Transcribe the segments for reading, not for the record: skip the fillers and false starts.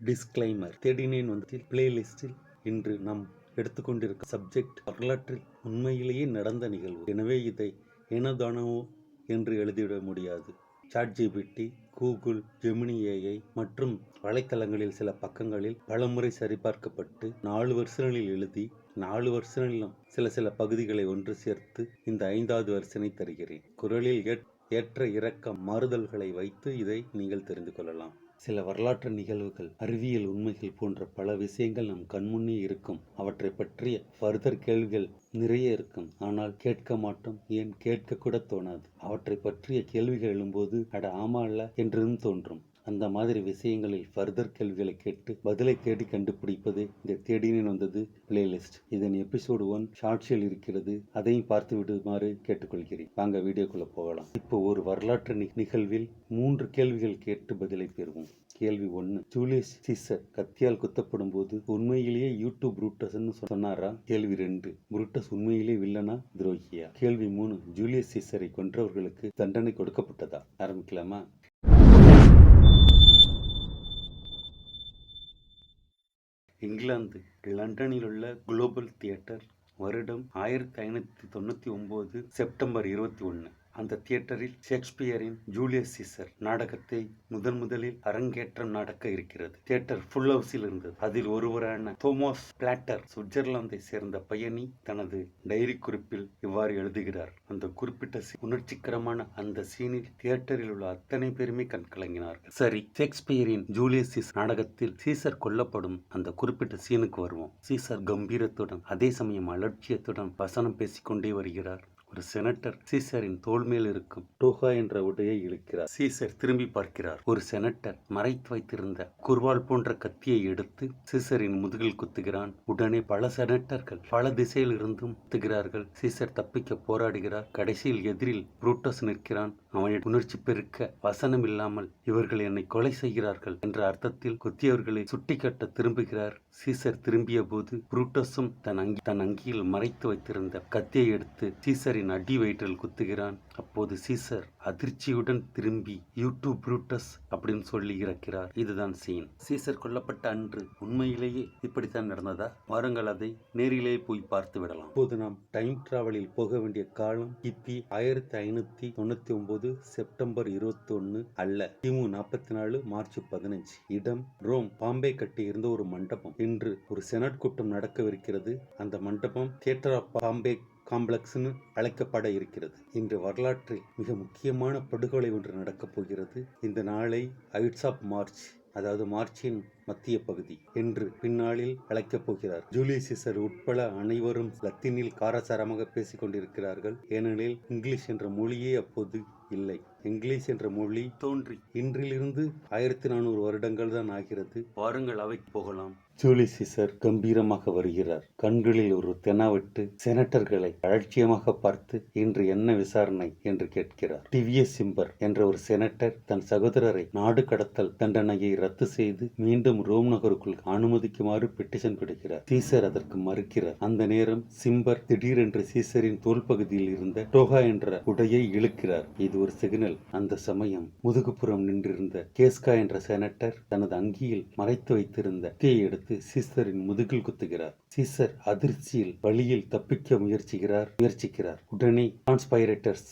Disclaimer. தேடினேன் பிளேலிஸ்டில் இன்று நாம் எடுத்துக்கொண்டிருக்கும் சப்ஜெக்ட் வரலாற்றில் உண்மையிலேயே நடந்த நிகழ்வு. எனவே இதை ஏனோதானோ என்று எழுதிவிட முடியாது. சாட்ஜிபிடி, கூகுள், ஜெமினி ஏஐ மற்றும் வலைத்தளங்களில் சில பக்கங்களில் பலமுறை சரிபார்க்கப்பட்டு 4 வெர்ஷனில் எழுதி 4 வெர்ஷனிலும் சில பகுதிகளை ஒன்று சேர்த்து இந்த 5வது வெர்ஷனை தருகிறேன். குரலில் ஏற்ற இறக்க மாறுதல்களை வைத்து இதை நீங்கள் தெரிந்து கொள்ளலாம். சில வரலாற்று நிகழ்வுகள், அறிவியல் உண்மைகள் போன்ற பல விஷயங்கள் நம் கண்முன்னே இருக்கும். அவற்றை பற்றிய ஃபர்தர் கேள்விகள் நிறைய இருக்கும். ஆனால் கேட்க மாட்டோம், ஏன் கேட்க கூட தோணாது. அவற்றை பற்றிய கேள்விகள் எழும்போது அட ஆமா இல்ல என்றும் தோன்றும். அந்த மாதிரி விஷயங்களில் ஃபர்தர் கேள்விகளை கேட்டு பதிலை தேடி கண்டுபிடிப்பது இந்த தேடினேன் பிளேலிஸ்ட். இதன் எபிசோடு 1 ஷார்ட்ஸில் இருக்கிறது. அதையும் பார்த்து விடுமாறு கேட்டுக்கொள்கிறேன். வாங்க வீடியோக்குள்ள போகலாம். இப்போ ஒரு வரலாற்று நிகழ்வில் 3 கேள்விகள் கேட்டு பதிலை பெறுவோம். கேள்வி 1. ஜூலியஸ் சீசர் கத்தியால் குத்தப்படும் போது உண்மையிலேயே யூடியூப் புரூட்டஸ்ன்னு சொன்னாரா? கேள்வி 2. புரூட்டஸ் உண்மையிலே வில்லனா துரோகியா? கேள்வி 3. ஜூலியஸ் சீசரை கொன்றவர்களுக்கு தண்டனை கொடுக்கப்பட்டதா? ஆரம்பிக்கலாமா? இங்கிலாந்து லண்டனில் உள்ள குளோபல் தியேட்டர், வருடம் 1599 செப்டம்பர் 21. அந்த தியேட்டரில் ஷேக்ஸ்பியரின் ஜூலியஸ் சீசர் நாடகத்தை முதலில் அரங்கேற்றம் நடக்க இருக்கிறது. தியேட்டர் ஃபுல் ஹவுஸில் இருந்தது. அதில் ஒருவரான தோமஸ் பிளாட்டர், சுவிட்சர்லாந்தை சேர்ந்த பயணி, தனது டைரி குறிப்பில் இவ்வாறு எழுதுகிறார். அந்த குறிப்பிட்ட உணர்ச்சிகரமான அந்த சீனில் தியேட்டரில் உள்ள அத்தனை பேருமே கண்கலங்கினார்கள். சரி, ஷேக்ஸ்பியரின் ஜூலியஸ் சீசர் நாடகத்தில் சீசர் கொல்லப்படும் அந்த குறிப்பிட்ட சீனுக்கு வருவோம். சீசர் கம்பீரத்துடன், அதே சமயம் அலட்சியத்துடன் வசனம் பேசிக்கொண்டே வருகிறார். ஒரு செனட்டர் சீசரின் தோள் மேல் இருக்கும் டோகா என்ற உடையை இழுக்கிறார். சீசர் திரும்பி பார்க்கிறார். ஒரு செனட்டர் மறைத்து வைத்திருந்த குர்வால் போன்ற கத்தியை எடுத்து சீசரின் முதுகில் குத்துகிறான். உடனே பல செனட்டர்கள் பல திசையில் இருந்தும் குத்துகிறார்கள். சீசர் தப்பிக்க போராடுகிறார். கடைசியில் எதிரில் புரூட்டஸ் நிற்கிறான். அவன் உணர்ச்சி பெருக்க வசனம் இல்லாமல், இவர்கள் என்னை கொலை செய்கிறார்கள் என்ற அர்த்தத்தில் குத்தியவர்களை சுட்டிக்காட்ட திரும்புகிறார். சீசர் திரும்பிய போது புரூட்டஸும் தன் அங்கியில் மறைத்து வைத்திருந்த கத்தியை எடுத்து சீசரின் அடி வயிற்றில் குத்துகிறான். அப்போது சீசர் அதிர்ச்சியுடன் திரும்பி யூடியூப் புரூட்டஸ் அப்படின்னு சொல்லி இறக்கிறார். இதுதான் சீன். சீசர் கொல்லப்பட்ட அன்று உண்மையிலேயே இப்படித்தான் நடந்ததா? வாருங்கள் அதை நேரிலே போய் பார்த்து விடலாம். இப்போது நாம் டைம் டிராவலில் போக வேண்டிய காலம் கிபி 1599 செப்டம்பர் 21 அல்ல, கிமு 44 மார்ச் 15. இடம் ரோம். பாம்பே கட்டி இருந்த ஒரு மண்டபம். இன்று ஒரு செனட் கூட்டம் நடக்கவிருக்கிறது. அந்த மண்டபம் தியேட்டர் ஆஃப் பாம்பே காம்ப்ளெக்ஸ்னு அழைக்கப்பட இருக்கிறது. இன்று வரலாற்றில் மிக முக்கியமான படுகொலை ஒன்று நடக்கப் போகிறது. இந்த நாளை ஐட்ஸ் ஆஃப் மார்ச், அதாவது மார்ச்சின் மத்திய பகுதி என்று பின்னாளில் அழைக்கப் போகிறார். ஜூலியஸ் சீசர் உட்பட அனைவரும் லத்தீனில் காரசாரமாக பேசிக் கொண்டிருக்கிறார்கள். ஏனெனில் இங்கிலீஷ் என்ற மொழியே அப்போது இல்லை. இங்கிலீஷ் என்ற மொழி தோன்றி இன்றிலிருந்து 1400 வருடங்கள் தான் ஆகிறது. வாருங்கள் அவைக்கு போகலாம். ஜூலியஸ் சீசர் கம்பீரமாக வருகிறார். கண்களில் ஒரு தெனாவிட்டு செனட்டர்களை அலட்சியமாக பார்த்து, இன்று என்ன விசாரணை என்று கேட்கிறார். டிவியஸ் சிம்பர் என்ற ஒரு செனட்டர் தன் சகோதரரை நாடு கடத்தல் தண்டனையை ரத்து செய்து மீண்டும் ரோம் நகருக்குள் அனுமதிக்குமாறு பெட்டிஷன் கொடுக்கிறார். சீசர் அதற்கு மறுக்கிறார். அந்த நேரம் சிம்பர் திடீரென்று சீசரின் தோல் பகுதியில் இருந்த டோகா என்ற உடையை இழுக்கிறார். இது ஒரு சிக்னல். அந்த சமயம் முதுகுப்புறம் நின்றிருந்த கேஸ்கா என்ற செனட்டர் தனது அங்கியில் மறைத்து வைத்திருந்த கத்தியை எடுத்து சீசரின் முதுகில் குத்துகிறார். சீசர் அதிர்ச்சியில் வழியில் தப்பிக்க முயற்சிக்கிறார். உடனே கான்ஸ்பைரேட்டர்ஸ்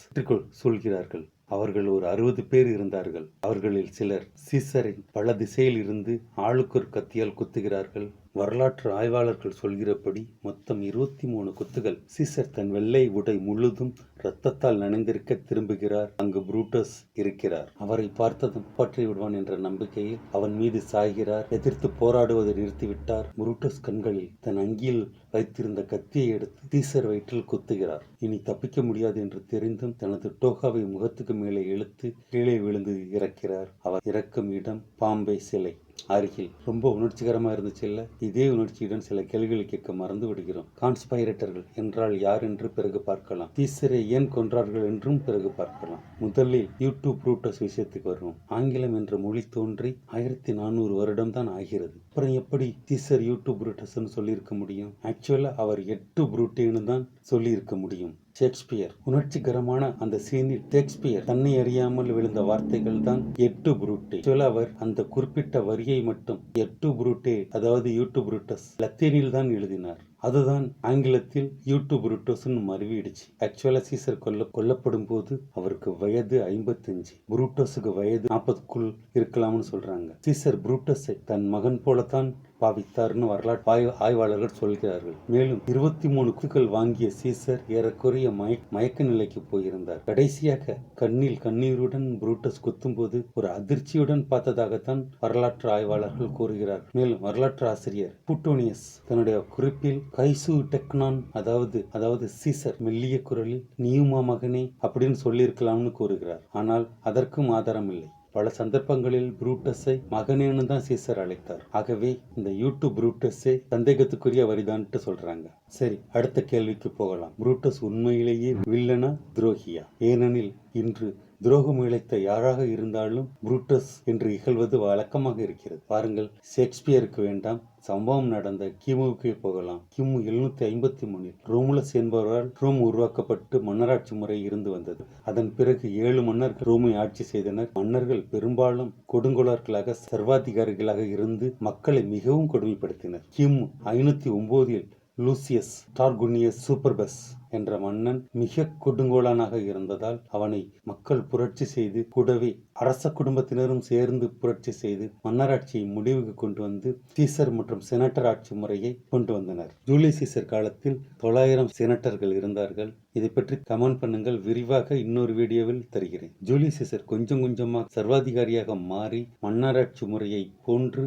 சொல்கிறார்கள். அவர்கள் ஒரு 60 பேர் இருந்தார்கள். அவர்களில் சிலர் சீசரின் பல திசையில் இருந்து ஆளுக்கு ஒரு கத்தியால் குத்துகிறார்கள். வரலாற்று ஆய்வாளர்கள் சொல்கிறபடி மொத்தம் 23 குத்துகள். சீசர் தன் வெள்ளை உடை முழுதும் இரத்தத்தால் நனைந்திருக்க திரும்புகிறார். அங்கு புரூட்டஸ் இருக்கிறார். அவரை பார்த்ததும் பற்றி விடுவான் என்ற நம்பிக்கையில் அவன் மீது சாய்கிறார். எதிர்த்து போராடுவதை நிறுத்திவிட்டார். புரூட்டஸ் கண்களில் தன் அங்கியில் வைத்திருந்த கத்தியை எடுத்து சீசர் வயிற்றில் குத்துகிறார். இனி தப்பிக்க முடியாது என்று தெரிந்தும் தனது டோகாவை முகத்துக்கு மேலே இழுத்து கீழே விழுந்து இறக்கிறார். அவர் இறக்கும் இடம் பாம்பே சிலை அருகில். ரொம்ப உணர்ச்சிகரமா இருந்துச்சு இல்ல? இதே உணர்ச்சியுடன் சில கேள்விகளை கேட்க மறந்து விடுகிறோம். கான்ஸ்பைரேட்டர்கள் என்றால் யார் என்று பிறகு பார்க்கலாம். சீசரை ஏன் கொன்றார்கள் என்றும் பிறகு பார்க்கலாம். முதலில் யூடியூப் புரூட்டஸ் விஷயத்துக்கு வருவோம். ஆங்கிலம் என்ற மொழி தோன்றி 1400 வருடம் தான் ஆகிறது. அப்புறம் எப்படி சீசர் யூடியூப் புரூட்டஸ் சொல்லியிருக்க முடியும்? ஆக்சுவலா அவர் 8 புரூட்டேன்னு தான் சொல்லி இருக்க முடியும். ஷேக்ஸ்பியர். உணர்ச்சிகரமான அந்த சீனில் ஷேக்ஸ்பியர் தன்னை அறியாமல் விழுந்த வார்த்தைகள் தான் எட்டு புரூட்டே. அவர் அந்த குறிப்பிட்ட வரியை மட்டும் எட்டு புரூட்டே, அதாவது யூட்டு புரூட்டஸ், லத்தீனில் தான் எழுதினார். அதுதான் ஆங்கிலத்தில் யூட்டு புரூட்டஸ்ன்னு மருவிடுச்சு. ஆக்சுவலா சீசர் கொல்லப்படும் போது அவருக்கு வயது 55, புரூட்டஸுக்கு வயது 40க்குள் இருக்கலாம்னு சொல்றாங்க. சீசர் புரூட்டஸை தன் மகன் போலத்தான் பாவித்தார்னு வரலாற்று ஆய்வாளர்கள் சொல்கிறார்கள். மேலும் 23 குத்துக்கள் வாங்கிய சீசர் ஏறக்குறைய மயக்க நிலைக்கு போயிருந்தார். கடைசியாக கண்ணில் கண்ணீருடன் புரூட்டஸ் குத்தும் போது ஒரு அதிர்ச்சியுடன் பார்த்ததாகத்தான் வரலாற்று ஆய்வாளர்கள் கூறுகிறார். மேலும் வரலாற்று ஆசிரியர் புட்டோனியஸ் தன்னுடைய குறிப்பில் கைசு டெக்னான், அதாவது சீசர் மெல்லிய குரலில் நீயுமா மகனே அப்படின்னு சொல்லியிருக்கலாம்னு கூறுகிறார். ஆனால் அதற்கும் ஆதாரம் இல்லை. பல சந்தர்ப்பங்களில் புரூட்டஸை மகனேன்னு தான் சீசர் அழைத்தார். ஆகவே இந்த யூட்டு புரூட்டஸே சந்தேகத்துக்குரிய வரிதான்ட்டு சொல்றாங்க. சரி, அடுத்த கேள்விக்கு போகலாம். புரூட்டஸ் உண்மையிலேயே வில்லனா துரோகியா? ஏனெனில் இன்று துரோகம் இழைத்த யாராக இருந்தாலும் புரூட்டஸ் என்று இகழ்வது வழக்கமாக இருக்கிறது. பாருங்கள், ஷேக்ஸ்பியருக்கு வேண்டாம், சம்பவம் நடந்த கிமுவுக்கே போகலாம். கிமு 753 ரோமுலஸ் என்பவரால் ரோம் உருவாக்கப்பட்டு மன்னராட்சி முறை இருந்து வந்தது. அதன் பிறகு 7 மன்னர்கள் ரோமை ஆட்சி செய்தனர். மன்னர்கள் பெரும்பாலும் கொடுங்கோலர்களாக, சர்வாதிகாரிகளாக இருந்து மக்களை மிகவும் கொடுமைப்படுத்தினர். கிமு 509 லூசியஸ் டார்குனியஸ் சூப்பர்பஸ் என்ற மன்னன் மிக கொடுங்கோலனாக இருந்ததால் அவனை மக்கள் புரட்சி செய்து, கூடவே அரச குடும்பத்தினரும் சேர்ந்து புரட்சி செய்து மன்னராட்சியை முடிவுக்கு கொண்டு வந்து சீசர் மற்றும் செனட்டர் ஆட்சி முறையை கொண்டு வந்தனர். ஜூலியஸ் சீசர் காலத்தில் 900 செனட்டர்கள் இருந்தார்கள். இதை பற்றி கமெண்ட் பண்ணுங்கள், விரிவாக இன்னொரு வீடியோவில் தருகிறேன். ஜூலியஸ் சீசர் கொஞ்சம் கொஞ்சமாக சர்வாதிகாரியாக மாறி மன்னராட்சி முறையை போன்று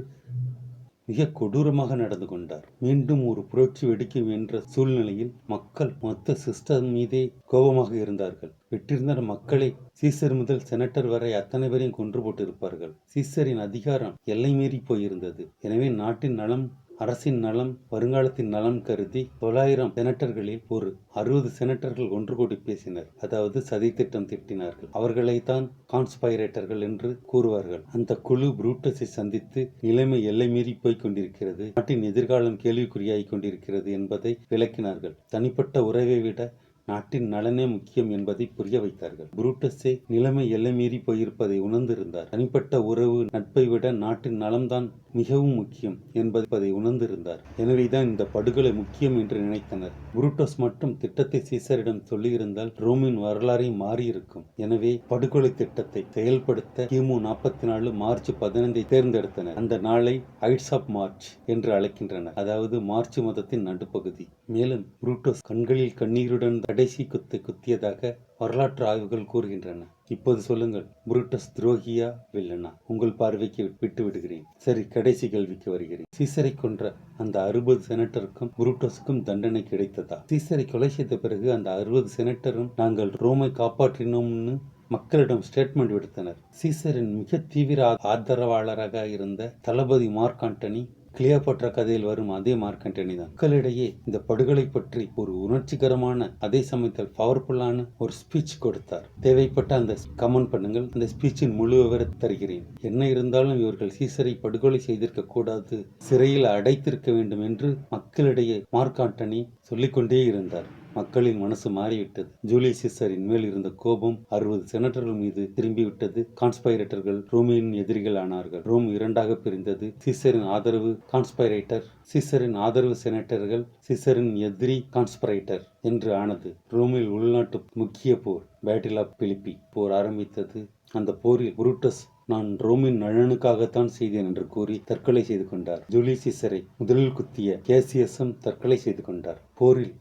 மிக கொடூரமாக நடந்து கொண்டார். மீண்டும் ஒரு புரட்சி வெடிக்கும் என்ற சூழ்நிலையில் மக்கள் மொத்த சிஸ்டம் மீதே கோபமாக இருந்தார்கள். வெற்றிருந்த மக்களை சீசர் முதல் செனட்டர் வரை அத்தனை பேரையும் கொன்று போட்டிருப்பார்கள். சீசரின் அதிகாரம் எல்லை மீறி போயிருந்தது. எனவே நாட்டின் நலம், அரசின் நலம், வருங்காலத்தின் நலம் கருதி 900 செனட்டர்களில் ஒரு 60 செனட்டர்கள் ஒன்று கூடி பேசினர். அதாவது சதி திட்டம் திட்டினார்கள். அவர்களை தான் கான்ஸ்பைரேட்டர்கள் என்று கூறுவார்கள். அந்த குழு புரூட்டஸை சந்தித்து நிலைமை எல்லை மீறி போய் கொண்டிருக்கிறது, நாட்டின் எதிர்காலம் கேள்விக்குறியாகிக் கொண்டிருக்கிறது என்பதை விளக்கினார்கள். தனிப்பட்ட உறவை விட நாட்டின் நலனே முக்கியம் என்பதை புரிய வைத்தார்கள். புரூட்டஸே நிலைமை எல்லை மீறி போயிருப்பதை உணர்ந்திருந்தார். தனிப்பட்ட உறவு, நட்பை விட நாட்டின் நலம்தான் மிகவும் முக்கியம் என்பதை உணர்ந்திருந்தார். எனவேதான் இந்த படுகொலை முக்கியம் என்று நினைத்தனர். புரூட்டஸ் மட்டும் திட்டத்தை சீசரிடம் சொல்லியிருந்தால் ரோமின் வரலாறை மாறியிருக்கும். எனவே படுகொலை திட்டத்தை செயல்படுத்த கிமு 44 மார்ச் 15 தேர்ந்தெடுத்தனர். அந்த நாளை ஐட்ஸ் ஆஃப் மார்ச் என்று அழைக்கின்றனர், அதாவது மார்ச் மாதத்தின் நடுப்பகுதி. மேலும் புரூட்டஸ் கண்களில் கண்ணீருடன் கடைசி குத்தியதாக வரலாற்று ஆய்வுகள் கூறுகின்றன. இப்போது சொல்லுங்கள், புரூட்டஸ் துரோகியா வில்லனா? உங்கள் பார்வைக்கு விட்டு விடுகிறேன். சரி, கடைசி கேள்விக்கு வருகிறேன். சீசரை கொன்ற அந்த 60 செனட்டருக்கும் புரூட்டஸுக்கும் தண்டனை கிடைத்ததா? சீசரை கொலை செய்த பிறகு அந்த 60 செனட்டரும் நாங்கள் ரோமை காப்பாற்றினோம்னு மக்களிடம் ஸ்டேட்மெண்ட் விடுத்தனர். சீசரின் மிக தீவிர ஆதரவாளராக இருந்த தளபதி மார்க் ஆண்டனி, கிளியோபாட்ரா கதையில் வரும் அதே மார்க் ஆண்டனி தான், மக்களிடையே இந்த படுகொலை பற்றி ஒரு உணர்ச்சிகரமான, அதே சமயத்தில் பவர்ஃபுல்லான ஒரு ஸ்பீச் கொடுத்தார். தேவைப்பட்ட அந்த கமெண்ட் பண்ணுங்கள், அந்த ஸ்பீச்சின் முழு விவரத்தை தருகிறேன். என்ன இருந்தாலும் இவர்கள் சீசரை படுகொலை செய்திருக்க கூடாது, சிறையில் அடைத்திருக்க வேண்டும் என்று மக்களிடையே மார்க் ஆண்டனி சொல்லிக்கொண்டே இருந்தார். மக்களின் மனசு மாறிவிட்டது. ஜூலியஸ் சீசரின் மேல் இருந்த கோபம் 60 செனட்டர்கள் மீது திரும்பிவிட்டது. கான்ஸ்பைரேட்டர்கள் ரோமின் எதிரிகள் ஆனார்கள். ரோம் இரண்டாக பிரிந்தது. சீசரின் ஆதரவு கான்ஸ்பைரேட்டர், சீசரின் ஆதரவு செனட்டர்கள், சீசரின் எதிரி கான்ஸ்பைரேட்டர் என்று ஆனது. ரோமில் உள்நாட்டு முக்கிய போர், பேட்டில் ஆஃப் பிலிப்பி போர் ஆரம்பித்தது. அந்த போரில் புரூட்டஸ் நான் ரோமின் நலனுக்காகத்தான் செய்தேன் என்று கூறி தற்கொலை செய்து கொண்டார். ஜூலியஸ் சீசரை முதலில் குத்திய கேசியஸும் தற்கொலை செய்து கொண்டார். போரில்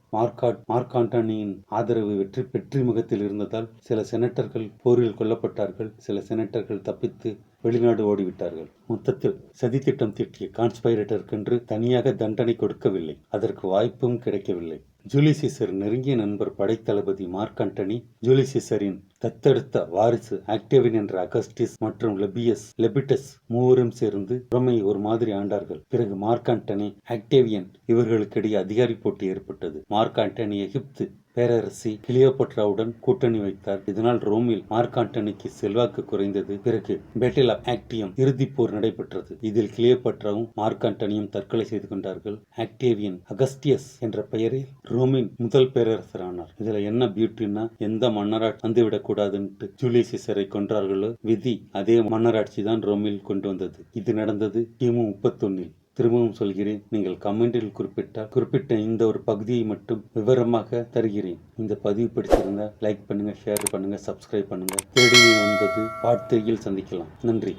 மார்க் ஆண்டனியின் ஆதரவு வெற்றி முகத்தில் இருந்ததால் சில செனட்டர்கள் போரில் கொல்லப்பட்டார்கள். சில செனட்டர்கள் தப்பித்து வெளிநாடு ஓடிவிட்டார்கள். மொத்தத்தில் சதித்திட்டம் தீட்டிய கான்ஸ்பைரேட்டருக்கென்று தனியாக தண்டனை கொடுக்கவில்லை, அதற்கு வாய்ப்பும் கிடைக்கவில்லை. ஜூலியஸ் சீசர் நெருங்கிய நண்பர் படைத்தளபதி மார்க் ஆண்டனி, ஜூலியஸ் சீசரின் தத்தெடுத்த வாரிசு ஆக்டேவியன் என்ற அகஸ்டிஸ் மற்றும் லெபிட்டஸ் மூவரும் சேர்ந்து ரோமை ஒரு மாதிரி ஆண்டார்கள். பிறகு மார்க் ஆண்டனி, ஆக்டேவியன் இவர்களுக்கிடையே அதிகாரி போட்டி ஏற்பட்டது. மார்க் ஆண்டனி எகிப்து பேரரசி கிளியோபட்ராவுடன் கூட்டணி வைத்தார். இதனால் ரோமில் மார்க் ஆண்டனிக்கு செல்வாக்கு குறைந்தது. பிறகு பேட்டில் ஆஃப் ஆக்டியம் இறுதிப் போர் நடைபெற்றது. இதில் கிளியோபட்ராவும் மார்க் ஆண்டனியும் தற்கொலை செய்து கொண்டார்கள். ஆக்டேவியன் அகஸ்டியஸ் என்ற பெயரில் ரோமின் முதல் பேரரசரானார். இதுல என்ன பியூட்டின்னா, எந்த மன்னராட்சி வந்துவிடக் கூடாதுன்ட்டு ஜூலியஸ் சீசரை கொன்றார்களோ, விதி அதே மன்னராட்சி தான் ரோமில் கொண்டு வந்தது. இது நடந்தது கிமு 31. திரும்பவும் சொல்கிறேன், நீங்கள் கமெண்டில் குறிப்பிட்ட இந்த ஒரு பகுதியை மட்டும் விவரமாக தருகிறேன். இந்த பதிவு பிடிச்சிருந்தா லைக் பண்ணுங்க, ஷேர் பண்ணுங்க, சப்ஸ்கிரைப் பண்ணுங்க. தேடி வந்தது பார்ட் 3 சந்திக்கலாம். நன்றி.